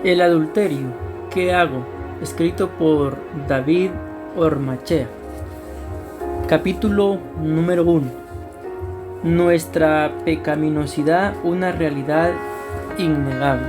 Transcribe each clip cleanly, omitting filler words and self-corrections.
El adulterio, ¿qué hago? Escrito por David Ormachea. Capítulo número 1. Nuestra pecaminosidad, una realidad innegable.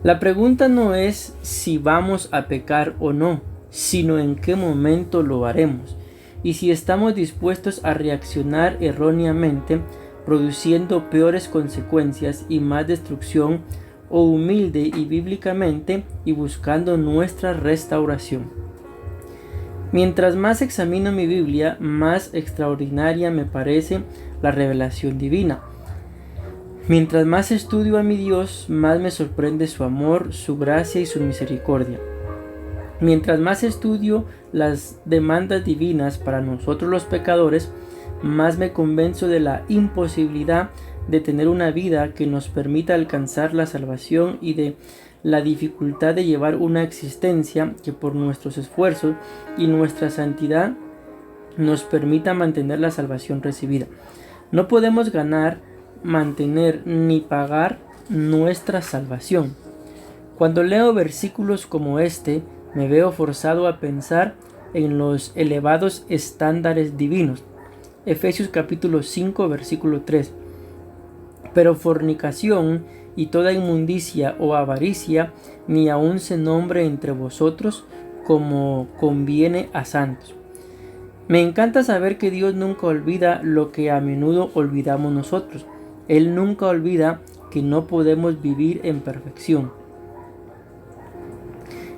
La pregunta no es si vamos a pecar o no, sino en qué momento lo haremos y si estamos dispuestos a reaccionar erróneamente, produciendo peores consecuencias y más destrucción, o humilde y bíblicamente y buscando nuestra restauración. Mientras más examino mi Biblia, más extraordinaria me parece la revelación divina. Mientras más estudio a mi Dios, más me sorprende su amor, su gracia y su misericordia. Mientras más estudio las demandas divinas para nosotros los pecadores, más me convenzo de la imposibilidad de tener una vida que nos permita alcanzar la salvación y de la dificultad de llevar una existencia que por nuestros esfuerzos y nuestra santidad nos permita mantener la salvación recibida. No podemos ganar, mantener ni pagar nuestra salvación. Cuando leo versículos como este, me veo forzado a pensar en los elevados estándares divinos. Efesios capítulo 5 versículo 3. Pero fornicación y toda inmundicia o avaricia ni aun se nombre entre vosotros como conviene a santos. Me encanta saber que Dios nunca olvida lo que a menudo olvidamos nosotros. Él nunca olvida que no podemos vivir en perfección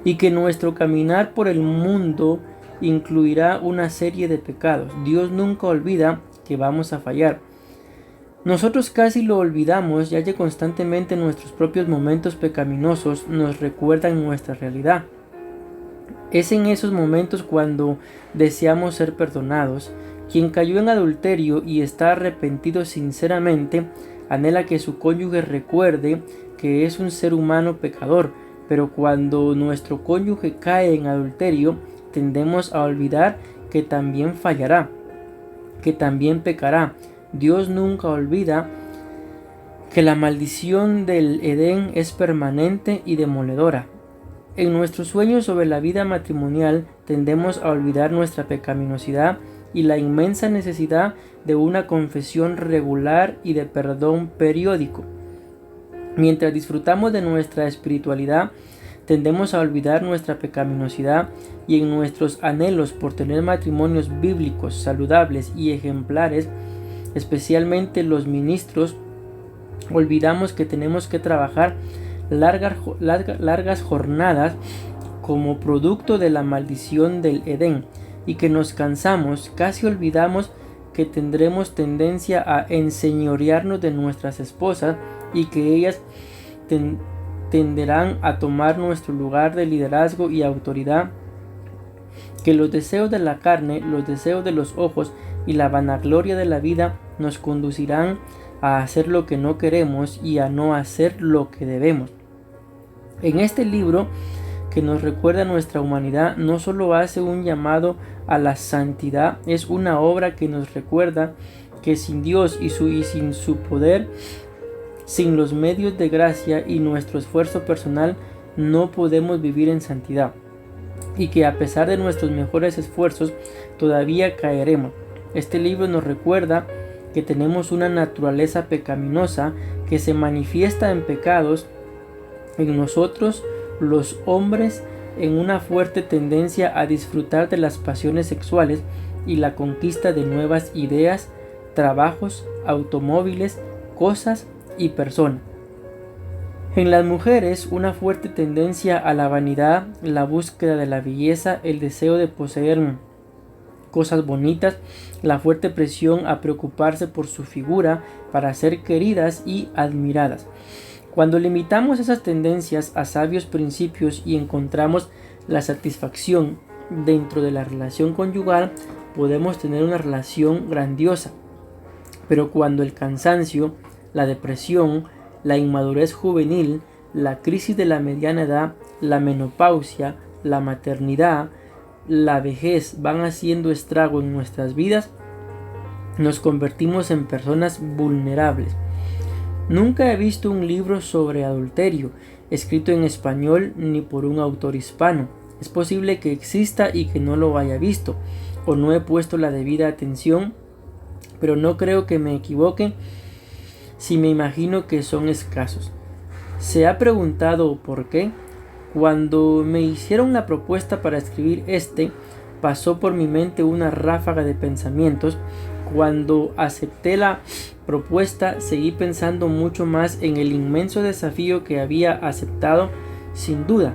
y que nuestro caminar por el mundo incluirá una serie de pecados. Dios nunca olvida que vamos a fallar. Nosotros casi lo olvidamos, ya que constantemente nuestros propios momentos pecaminosos nos recuerdan nuestra realidad. Es en esos momentos cuando deseamos ser perdonados. Quien cayó en adulterio y está arrepentido sinceramente, anhela que su cónyuge recuerde que es un ser humano pecador, pero cuando nuestro cónyuge cae en adulterio, tendemos a olvidar que también fallará, que también pecará. Dios nunca olvida que la maldición del Edén es permanente y demoledora. En nuestros sueños sobre la vida matrimonial tendemos a olvidar nuestra pecaminosidad y la inmensa necesidad de una confesión regular y de perdón periódico. Mientras disfrutamos de nuestra espiritualidad, tendemos a olvidar nuestra pecaminosidad y en nuestros anhelos por tener matrimonios bíblicos, saludables y ejemplares, especialmente los ministros, olvidamos que tenemos que trabajar largas jornadas como producto de la maldición del Edén y que nos cansamos, casi olvidamos que tendremos tendencia a enseñorearnos de nuestras esposas y que ellas tenderán a tomar nuestro lugar de liderazgo y autoridad, que los deseos de la carne, los deseos de los ojos y la vanagloria de la vida nos conducirán a hacer lo que no queremos y a no hacer lo que debemos. En este libro, que nos recuerda nuestra humanidad, no solo hace un llamado a la santidad, es una obra que nos recuerda que sin Dios y sin su poder, sin los medios de gracia y nuestro esfuerzo personal, no podemos vivir en santidad, y que a pesar de nuestros mejores esfuerzos, todavía caeremos. Este libro nos recuerda que tenemos una naturaleza pecaminosa que se manifiesta en pecados en nosotros, los hombres, en una fuerte tendencia a disfrutar de las pasiones sexuales y la conquista de nuevas ideas, trabajos, automóviles, cosas y personas. En las mujeres, una fuerte tendencia a la vanidad, la búsqueda de la belleza, el deseo de poseer cosas bonitas, la fuerte presión a preocuparse por su figura para ser queridas y admiradas. Cuando limitamos esas tendencias a sabios principios y encontramos la satisfacción dentro de la relación conyugal, podemos tener una relación grandiosa. Pero cuando el cansancio, la depresión, la inmadurez juvenil, la crisis de la mediana edad, la menopausia, la maternidad, la vejez van haciendo estrago en nuestras vidas, nos convertimos en personas vulnerables. Nunca he visto un libro sobre adulterio escrito en español ni por un autor hispano. Es posible que exista y que no lo haya visto, o no he puesto la debida atención, pero no creo que me equivoque si me imagino que son escasos. ¿Se ha preguntado por qué? Cuando me hicieron la propuesta para escribir pasó por mi mente una ráfaga de pensamientos. Cuando acepté la propuesta, seguí pensando mucho más en el inmenso desafío que había aceptado. Sin duda,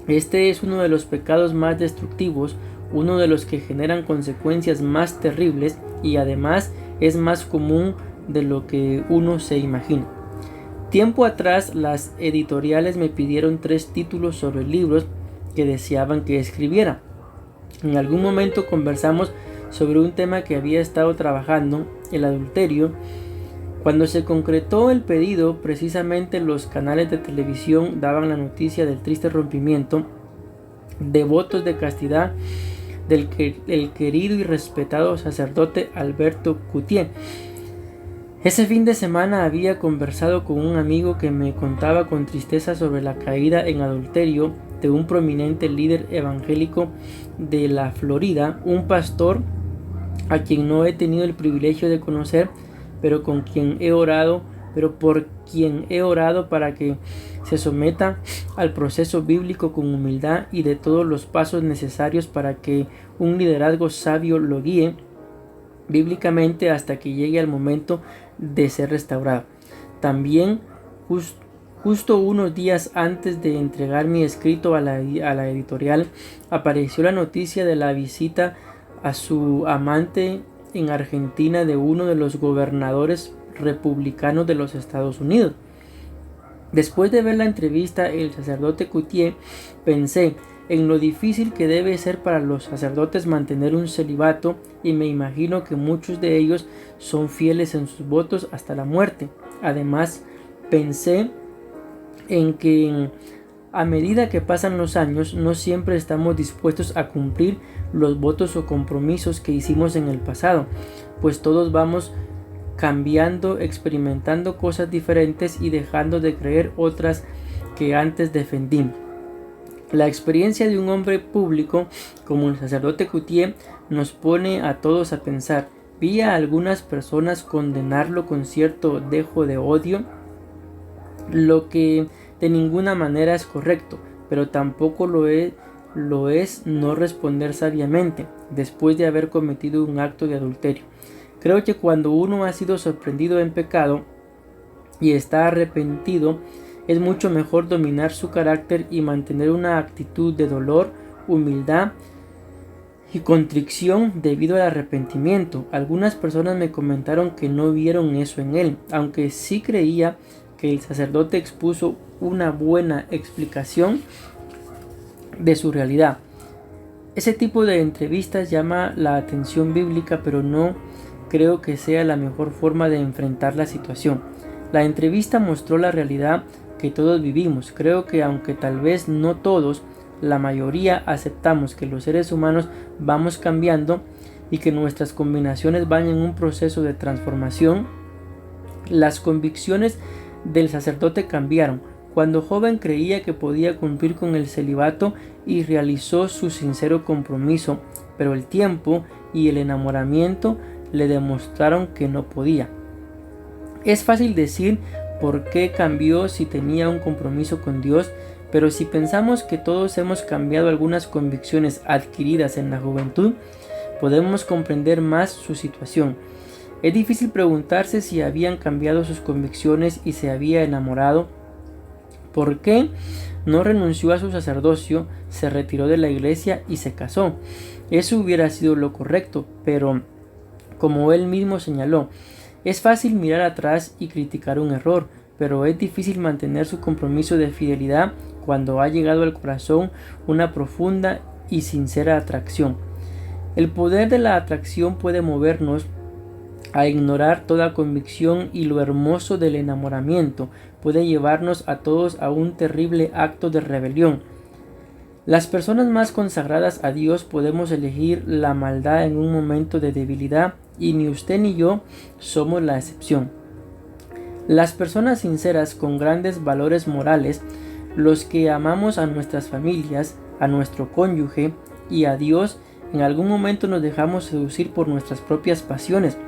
este es uno de los pecados más destructivos, uno de los que generan consecuencias más terribles y además es más común de lo que uno se imagina. Tiempo atrás, las editoriales me pidieron 3 títulos sobre libros que deseaban que escribiera. En algún momento conversamos sobre un tema que había estado trabajando, el adulterio. Cuando se concretó el pedido, precisamente los canales de televisión daban la noticia del triste rompimiento de votos de castidad del querido y respetado sacerdote Alberto Coutier. Ese fin de semana había conversado con un amigo que me contaba con tristeza sobre la caída en adulterio de un prominente líder evangélico de la Florida, un pastor a quien no he tenido el privilegio de conocer, pero por quien he orado para que se someta al proceso bíblico con humildad y de todos los pasos necesarios para que un liderazgo sabio lo guíe bíblicamente hasta que llegue al momento de ser restaurado. También justo unos días antes de entregar mi escrito a la editorial, apareció la noticia de la visita a su amante en Argentina de uno de los gobernadores republicanos de los Estados Unidos. Después de ver la entrevista el sacerdote Coutier, pensé en lo difícil que debe ser para los sacerdotes mantener un celibato, y me imagino que muchos de ellos son fieles en sus votos hasta la muerte. Además, pensé en que a medida que pasan los años, no siempre estamos dispuestos a cumplir los votos o compromisos que hicimos en el pasado, pues todos vamos cambiando, experimentando cosas diferentes y dejando de creer otras que antes defendimos. La experiencia de un hombre público como el sacerdote Coutier nos pone a todos a pensar. Vi a algunas personas condenarlo con cierto dejo de odio, lo que de ninguna manera es correcto, pero tampoco lo es no responder sabiamente después de haber cometido un acto de adulterio. Creo que cuando uno ha sido sorprendido en pecado y está arrepentido, es mucho mejor dominar su carácter y mantener una actitud de dolor, humildad y contrición debido al arrepentimiento. Algunas personas me comentaron que no vieron eso en él, aunque sí creía que el sacerdote expuso una buena explicación de su realidad. Ese tipo de entrevistas llama la atención bíblica, pero no creo que sea la mejor forma de enfrentar la situación. La entrevista mostró la realidad que todos vivimos. Creo que aunque tal vez no todos, la mayoría aceptamos que los seres humanos vamos cambiando y que nuestras combinaciones van en un proceso de transformación. Las convicciones del sacerdote cambiaron. Cuando joven creía que podía cumplir con el celibato y realizó su sincero compromiso, pero el tiempo y el enamoramiento le demostraron que no podía. Es fácil decir por qué cambió si tenía un compromiso con Dios, pero si pensamos que todos hemos cambiado algunas convicciones adquiridas en la juventud, podemos comprender más su situación. Es difícil preguntarse si habían cambiado sus convicciones y se había enamorado. ¿Por qué no renunció a su sacerdocio, se retiró de la iglesia y se casó? Eso hubiera sido lo correcto, pero como él mismo señaló, es fácil mirar atrás y criticar un error, pero es difícil mantener su compromiso de fidelidad cuando ha llegado al corazón una profunda y sincera atracción. El poder de la atracción puede movernos a ignorar toda convicción, y lo hermoso del enamoramiento puede llevarnos a todos a un terrible acto de rebelión. Las personas más consagradas a Dios podemos elegir la maldad en un momento de debilidad y ni usted ni yo somos la excepción. Las personas sinceras con grandes valores morales, los que amamos a nuestras familias, a nuestro cónyuge y a Dios, en algún momento nos dejamos seducir por nuestras propias pasiones.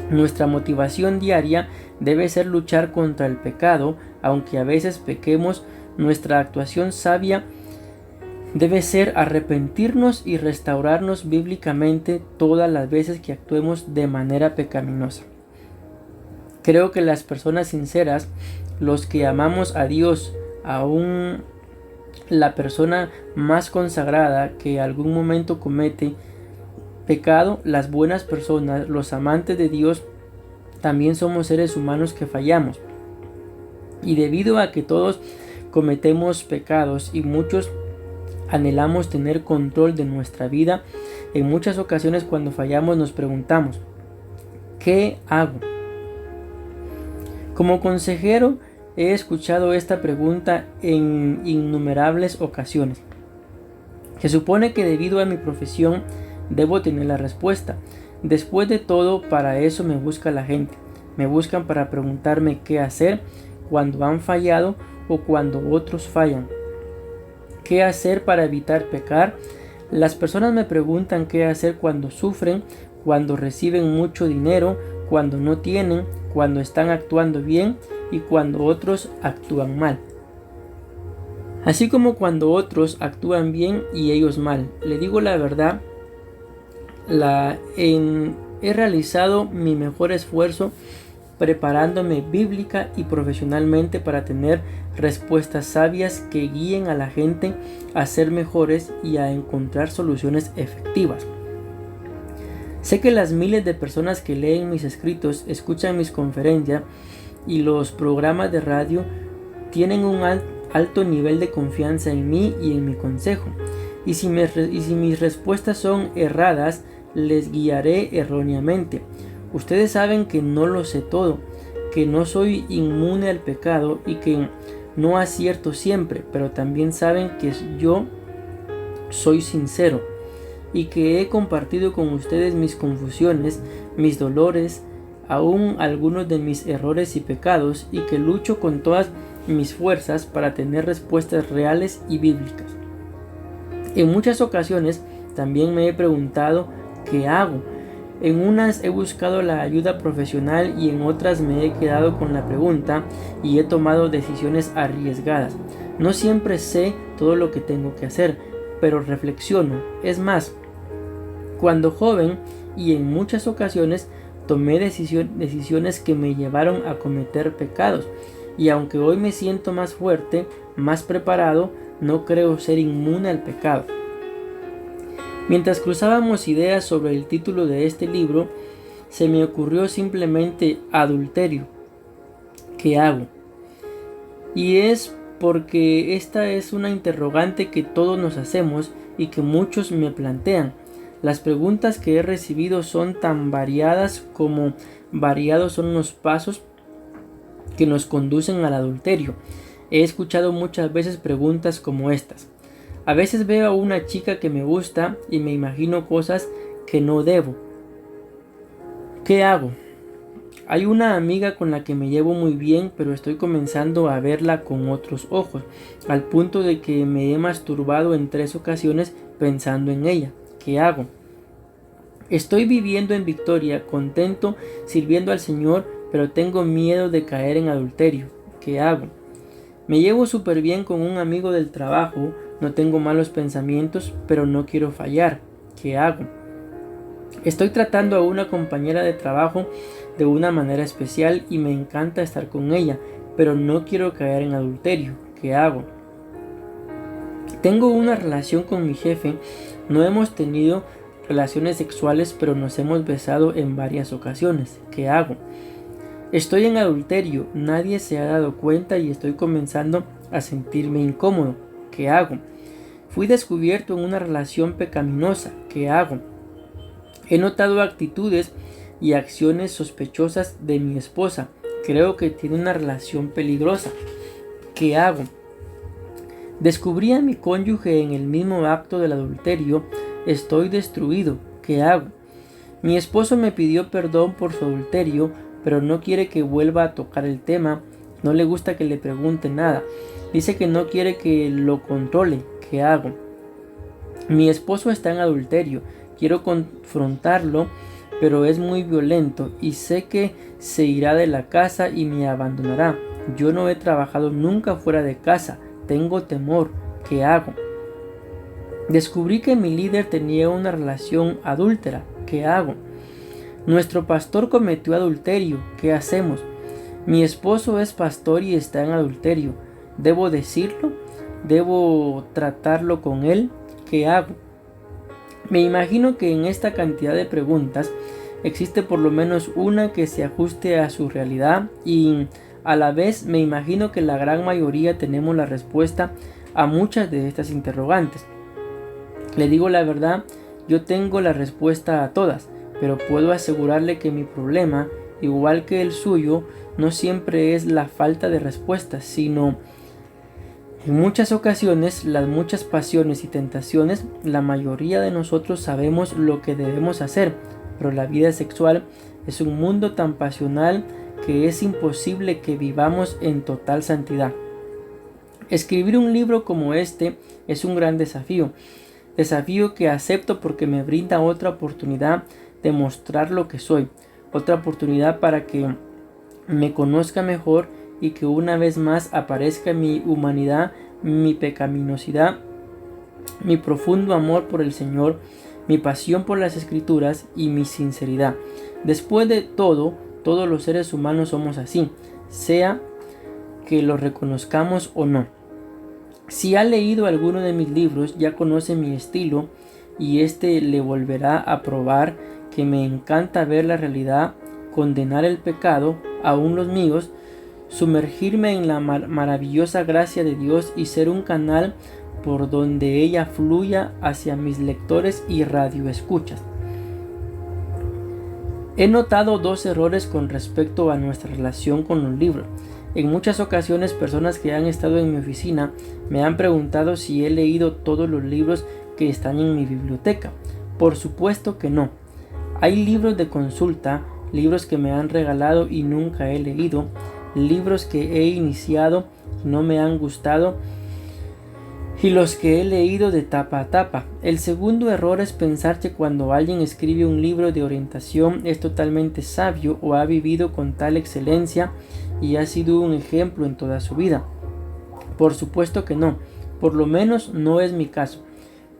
Nuestra motivación diaria debe ser luchar contra el pecado, aunque a veces pequemos. Nuestra actuación sabia debe ser arrepentirnos y restaurarnos bíblicamente todas las veces que actuemos de manera pecaminosa. Creo que las personas sinceras, los que amamos a Dios, aún la persona más consagrada que algún momento comete pecado, las buenas personas, los amantes de Dios, también somos seres humanos que fallamos. Y debido a que todos cometemos pecados y muchos anhelamos tener control de nuestra vida, en muchas ocasiones cuando fallamos nos preguntamos, ¿qué hago? Como consejero he escuchado esta pregunta en innumerables ocasiones. Se supone que debido a mi profesión debo tener la respuesta. Después de todo, para eso me busca la gente. Me buscan para preguntarme qué hacer cuando han fallado o cuando otros fallan. ¿Qué hacer para evitar pecar? Las personas me preguntan qué hacer cuando sufren, cuando reciben mucho dinero, cuando no tienen, cuando están actuando bien y cuando otros actúan mal. Así como cuando otros actúan bien y ellos mal. Le digo la verdad, he realizado mi mejor esfuerzo preparándome bíblica y profesionalmente para tener respuestas sabias que guíen a la gente a ser mejores y a encontrar soluciones efectivas. Sé que las miles de personas que leen mis escritos, escuchan mis conferencias y los programas de radio tienen un alto nivel de confianza en mí y en mi consejo. Y si mis respuestas son erradas, les guiaré erróneamente. Ustedes saben que no lo sé todo, que no soy inmune al pecado y que no acierto siempre, pero también saben que yo soy sincero y que he compartido con ustedes mis confusiones, mis dolores, aún algunos de mis errores y pecados, y que lucho con todas mis fuerzas para tener respuestas reales y bíblicas. En muchas ocasiones también me he preguntado ¿qué hago? En unas he buscado la ayuda profesional y en otras me he quedado con la pregunta y he tomado decisiones arriesgadas. No siempre sé todo lo que tengo que hacer, pero reflexiono. Es más, cuando joven y en muchas ocasiones tomé decisiones que me llevaron a cometer pecados. Y aunque hoy me siento más fuerte, más preparado, no creo ser inmune al pecado. Mientras cruzábamos ideas sobre el título de este libro, se me ocurrió simplemente adulterio. ¿Qué hago? Y es porque esta es una interrogante que todos nos hacemos y que muchos me plantean. Las preguntas que he recibido son tan variadas como variados son los pasos que nos conducen al adulterio. He escuchado muchas veces preguntas como estas. A veces veo a una chica que me gusta y me imagino cosas que no debo. ¿Qué hago? Hay una amiga con la que me llevo muy bien, pero estoy comenzando a verla con otros ojos, al punto de que me he masturbado en 3 ocasiones pensando en ella. ¿Qué hago? Estoy viviendo en Victoria, contento, sirviendo al Señor, pero tengo miedo de caer en adulterio. ¿Qué hago? Me llevo súper bien con un amigo del trabajo, no tengo malos pensamientos, pero no quiero fallar. ¿Qué hago? Estoy tratando a una compañera de trabajo de una manera especial y me encanta estar con ella, pero no quiero caer en adulterio. ¿Qué hago? Tengo una relación con mi jefe, no hemos tenido relaciones sexuales, pero nos hemos besado en varias ocasiones. ¿Qué hago? Estoy en adulterio, nadie se ha dado cuenta y estoy comenzando a sentirme incómodo. ¿Qué hago? Fui descubierto en una relación pecaminosa. ¿Qué hago? He notado actitudes y acciones sospechosas de mi esposa. Creo que tiene una relación peligrosa. ¿Qué hago? Descubrí a mi cónyuge en el mismo acto del adulterio. Estoy destruido. ¿Qué hago? Mi esposo me pidió perdón por su adulterio, pero no quiere que vuelva a tocar el tema. No le gusta que le pregunte nada. Dice que no quiere que lo controle. ¿Qué hago? Mi esposo está en adulterio. Quiero confrontarlo, pero es muy violento y sé que se irá de la casa y me abandonará. Yo no he trabajado nunca fuera de casa. Tengo temor. ¿Qué hago? Descubrí que mi líder tenía una relación adúltera. ¿Qué hago? Nuestro pastor cometió adulterio. ¿Qué hacemos? Mi esposo es pastor y está en adulterio. ¿Debo decirlo? ¿Debo tratarlo con él? ¿Qué hago? Me imagino que en esta cantidad de preguntas existe por lo menos una que se ajuste a su realidad y a la vez me imagino que la gran mayoría tenemos la respuesta a muchas de estas interrogantes. Le digo la verdad, yo tengo la respuesta a todas, pero puedo asegurarle que mi problema, igual que el suyo, no siempre es la falta de respuestas, sino en muchas ocasiones las muchas pasiones y tentaciones. La mayoría de nosotros sabemos lo que debemos hacer, pero la vida sexual es un mundo tan pasional que es imposible que vivamos en total santidad. Escribir un libro como este es un gran desafío que acepto porque me brinda otra oportunidad de mostrar lo que soy, otra oportunidad para que me conozca mejor y que una vez más aparezca mi humanidad, mi pecaminosidad, mi profundo amor por el Señor, mi pasión por las Escrituras y mi sinceridad. Después de todo, todos los seres humanos somos así, sea que lo reconozcamos o no. Si ha leído alguno de mis libros, ya conoce mi estilo y este le volverá a probar que me encanta ver la realidad, condenar el pecado, aún los míos, sumergirme en la maravillosa gracia de Dios y ser un canal por donde ella fluya hacia mis lectores y radioescuchas. He notado dos errores con respecto a nuestra relación con los libros. En muchas ocasiones personas que han estado en mi oficina me han preguntado si he leído todos los libros que están en mi biblioteca. Por supuesto que no. Hay libros de consulta, libros que me han regalado y nunca he leído, libros que he iniciado y no me han gustado y los que he leído de tapa a tapa. El segundo error es pensar que cuando alguien escribe un libro de orientación es totalmente sabio o ha vivido con tal excelencia y ha sido un ejemplo en toda su vida. Por supuesto que no, por lo menos no es mi caso.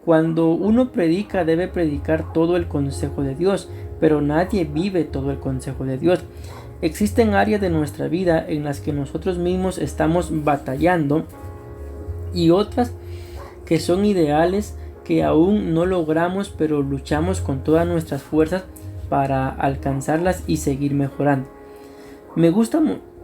Cuando uno predica debe predicar todo el consejo de Dios, pero nadie vive todo el consejo de Dios. Existen áreas de nuestra vida en las que nosotros mismos estamos batallando y otras que son ideales que aún no logramos, pero luchamos con todas nuestras fuerzas para alcanzarlas y seguir mejorando. Me gusta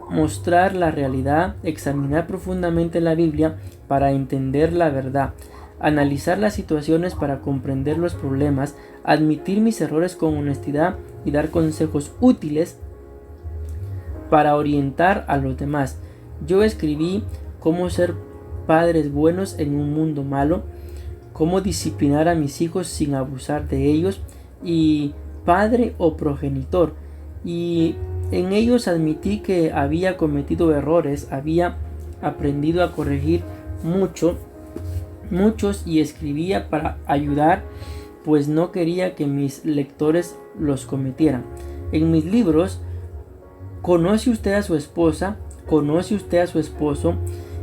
mostrar la realidad, examinar profundamente la Biblia para entender la verdad, analizar las situaciones para comprender los problemas, admitir mis errores con honestidad y dar consejos útiles para orientar a los demás. Yo escribí cómo ser padres buenos en un mundo malo, cómo disciplinar a mis hijos sin abusar de ellos y padre o progenitor, y en ellos admití que había cometido errores, había aprendido a corregir muchos y escribía para ayudar, pues no quería que mis lectores los cometieran. En mis libros, ¿conoce usted a su esposa? ¿Conoce usted a su esposo?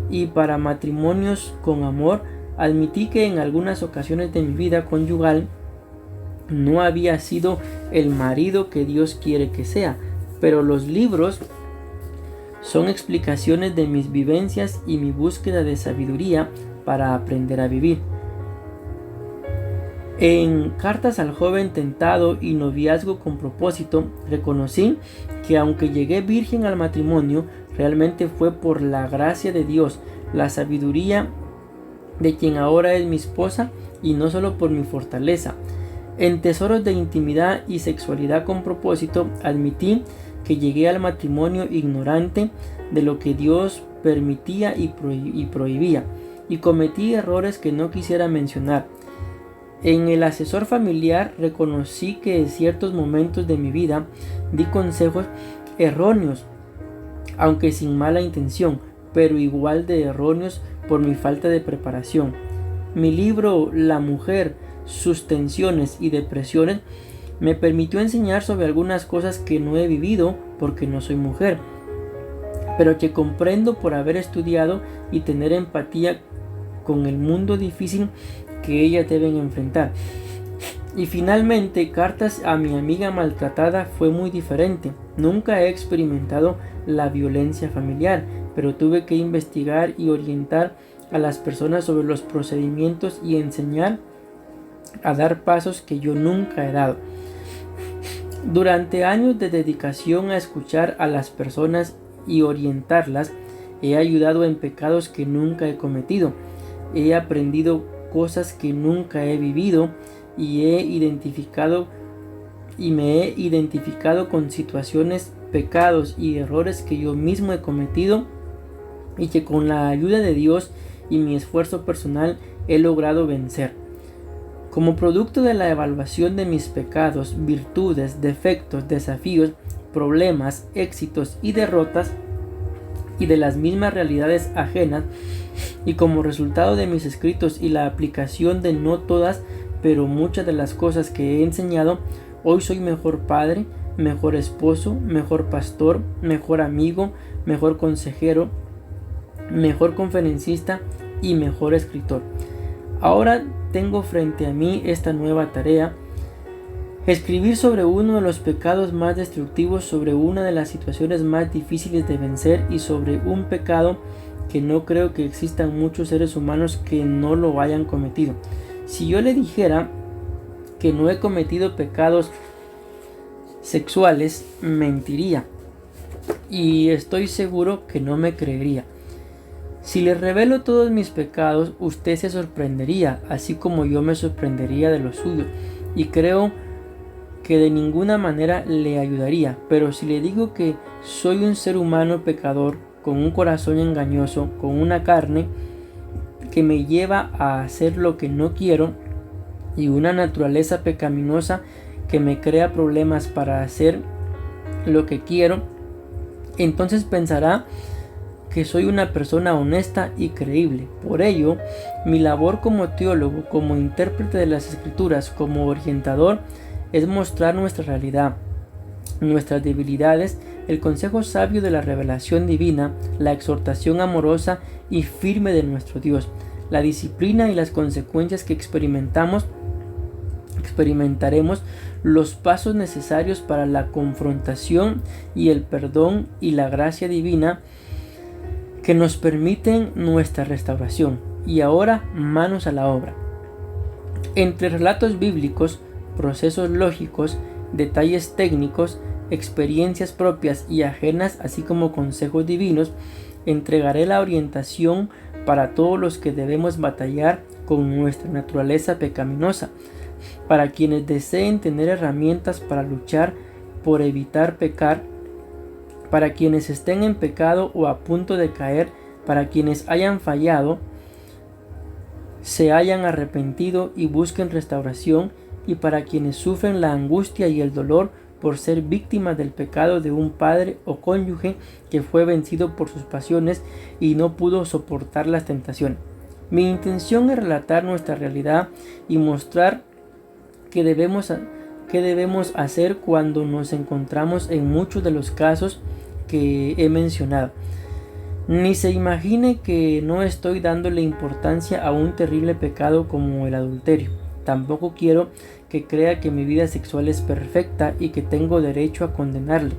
Y para matrimonios con amor, admití que en algunas ocasiones de mi vida conyugal no había sido el marido que Dios quiere que sea, pero los libros son explicaciones de mis vivencias y mi búsqueda de sabiduría para aprender a vivir. En Cartas al joven tentado y Noviazgo con propósito, reconocí que aunque llegué virgen al matrimonio, realmente fue por la gracia de Dios, la sabiduría de quien ahora es mi esposa y no solo por mi fortaleza. En Tesoros de intimidad y sexualidad con propósito, admití que llegué al matrimonio ignorante de lo que Dios permitía y prohibía, y cometí errores que no quisiera mencionar. En el asesor familiar reconocí que en ciertos momentos de mi vida di consejos erróneos, aunque sin mala intención, pero igual de erróneos por mi falta de preparación. Mi libro La mujer, sus tensiones y depresiones me permitió enseñar sobre algunas cosas que no he vivido porque no soy mujer, pero que comprendo por haber estudiado y tener empatía con el mundo difícil que ellas deben enfrentar. Y finalmente, Cartas a mi amiga maltratada fue muy diferente. Nunca he experimentado la violencia familiar, pero tuve que investigar y orientar a las personas sobre los procedimientos y enseñar a dar pasos que yo nunca he dado. Durante años de dedicación a escuchar a las personas y orientarlas, he ayudado en pecados que nunca he cometido. He aprendido cosas que nunca he vivido y me he identificado con situaciones, pecados y errores que yo mismo he cometido y que con la ayuda de Dios y mi esfuerzo personal he logrado vencer. Como producto de la evaluación de mis pecados, virtudes, defectos, desafíos, problemas, éxitos y derrotas, y de las mismas realidades ajenas, y como resultado de mis escritos y la aplicación de no todas, pero muchas de las cosas que he enseñado, hoy soy mejor padre, mejor esposo, mejor pastor, mejor amigo, mejor consejero, mejor conferencista y mejor escritor. Ahora tengo frente a mí esta nueva tarea: escribir sobre uno de los pecados más destructivos, sobre una de las situaciones más difíciles de vencer y sobre un pecado que no creo que existan muchos seres humanos que no lo hayan cometido. Si yo le dijera que no he cometido pecados sexuales, mentiría, y estoy seguro que no me creería. Si le revelo todos mis pecados, usted se sorprendería, así como yo me sorprendería de los suyos, y creo que de ninguna manera le ayudaría. Pero si le digo que soy un ser humano pecador, con un corazón engañoso, con una carne que me lleva a hacer lo que no quiero y una naturaleza pecaminosa que me crea problemas para hacer lo que quiero, entonces pensará que soy una persona honesta y creíble. Por ello, mi labor como teólogo, como intérprete de las Escrituras, como orientador, es mostrar nuestra realidad, nuestras debilidades, el consejo sabio de la revelación divina, la exhortación amorosa y firme de nuestro Dios, la disciplina y las consecuencias que experimentaremos, los pasos necesarios para la confrontación y el perdón y la gracia divina que nos permiten nuestra restauración. Y ahora, manos a la obra. Entre relatos bíblicos, procesos lógicos, detalles técnicos, experiencias propias y ajenas, así como consejos divinos, entregaré la orientación para todos los que debemos batallar con nuestra naturaleza pecaminosa, para quienes deseen tener herramientas para luchar por evitar pecar, para quienes estén en pecado o a punto de caer, para quienes hayan fallado, se hayan arrepentido y busquen restauración, y para quienes sufren la angustia y el dolor por ser víctimas del pecado de un padre o cónyuge que fue vencido por sus pasiones y no pudo soportar las tentaciones. Mi intención es relatar nuestra realidad y mostrar qué debemos hacer cuando nos encontramos en muchos de los casos que he mencionado. Ni se imagine que no estoy dándole importancia a un terrible pecado como el adulterio. Tampoco quiero que crea que mi vida sexual es perfecta y que tengo derecho a condenarle.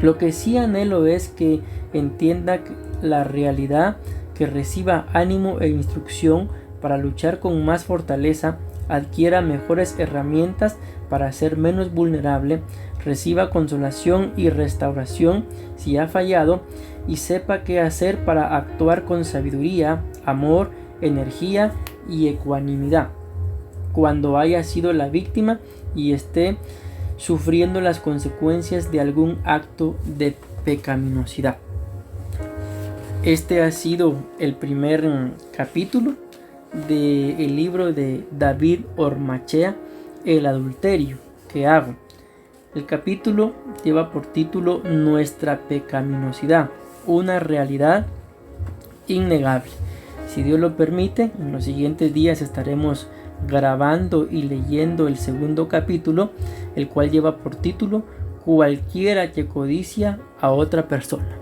Lo que sí anhelo es que entienda la realidad, que reciba ánimo e instrucción para luchar con más fortaleza, adquiera mejores herramientas para ser menos vulnerable, reciba consolación y restauración si ha fallado y sepa qué hacer para actuar con sabiduría, amor, energía y ecuanimidad cuando haya sido la víctima y esté sufriendo las consecuencias de algún acto de pecaminosidad. Este ha sido el primer capítulo del libro de David Ormachea, El adulterio que hago. El capítulo lleva por título Nuestra pecaminosidad, una realidad innegable. Si Dios lo permite, en los siguientes días estaremos grabando y leyendo el segundo capítulo, el cual lleva por título Cualquiera que codicia a otra persona.